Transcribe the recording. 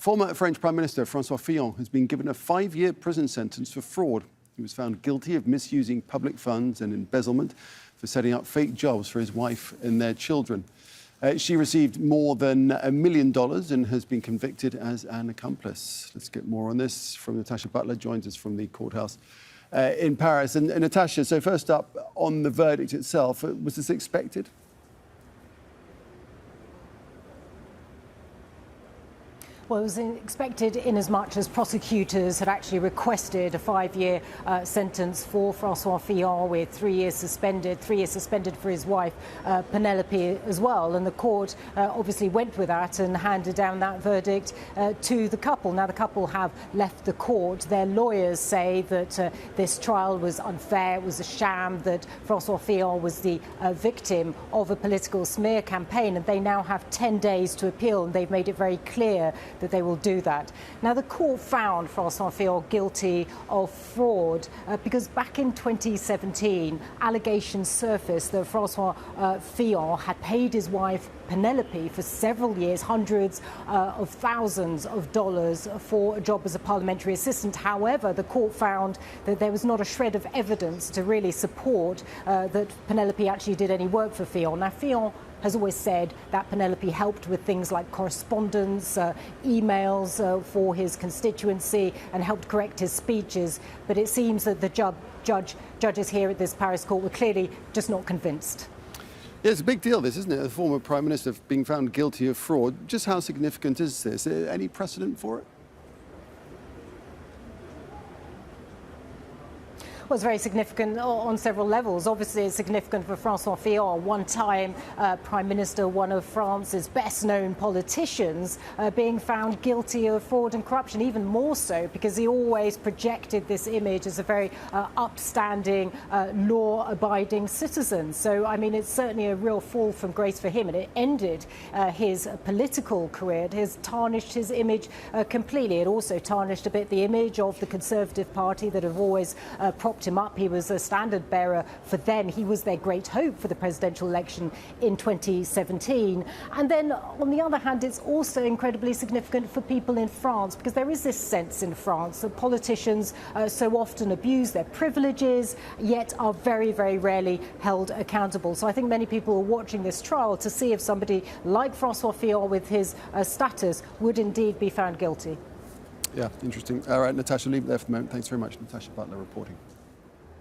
Former French Prime Minister Francois Fillon has been given a 5-year prison sentence for fraud. He was found guilty of misusing public funds and embezzlement for setting up fake jobs for his wife and their children. She received more than $1 million and has been convicted as an accomplice. Let's get more on this from Natasha Butler, joins us from the courthouse in Paris. And Natasha, so first up, on the verdict itself, was this expected? Well, it was expected in as much as prosecutors had actually requested a 5-year sentence for Francois Fillon with 3 years suspended for his wife, Penelope, as well. And the court obviously went with that and handed down that verdict to the couple. Now, the couple have left the court. Their lawyers say that this trial was unfair, it was a sham, that Francois Fillon was the victim of a political smear campaign, and they now have 10 days to appeal, and they've made it very clear that they will do that. Now, the court found Francois Fillon guilty of fraud because back in 2017, allegations surfaced that Francois Fillon had paid his wife Penelope for several years, hundreds of thousands of dollars for a job as a parliamentary assistant. However, the court found that there was not a shred of evidence to really support that Penelope actually did any work for Fillon. Now, Fillon has always said that Penelope helped with things like correspondence, emails for his constituency, and helped correct his speeches. But it seems that the judges here at this Paris court were clearly just not convinced. Yeah, it's a big deal, this, isn't it? The former Prime Minister being found guilty of fraud. Just how significant is this? Any precedent for it? Was very significant on several levels. Obviously, it's significant for Francois Fillon, one-time Prime Minister, one of France's best-known politicians, being found guilty of fraud and corruption, even more so because he always projected this image as a very upstanding, law-abiding citizen. So, I mean, it's certainly a real fall from grace for him, and it ended his political career. It has tarnished his image completely. It also tarnished a bit the image of the Conservative Party that have always propped him up. He was a standard bearer for them. He was their great hope for the presidential election in 2017. And then, on the other hand, it's also incredibly significant for people in France, because there is this sense in France that politicians so often abuse their privileges, yet are very, very rarely held accountable. So I think many people are watching this trial to see if somebody like Francois Fillon with his status would indeed be found guilty. Yeah, interesting. All right, Natasha, leave it there for the moment. Thanks very much, Natasha Butler, reporting.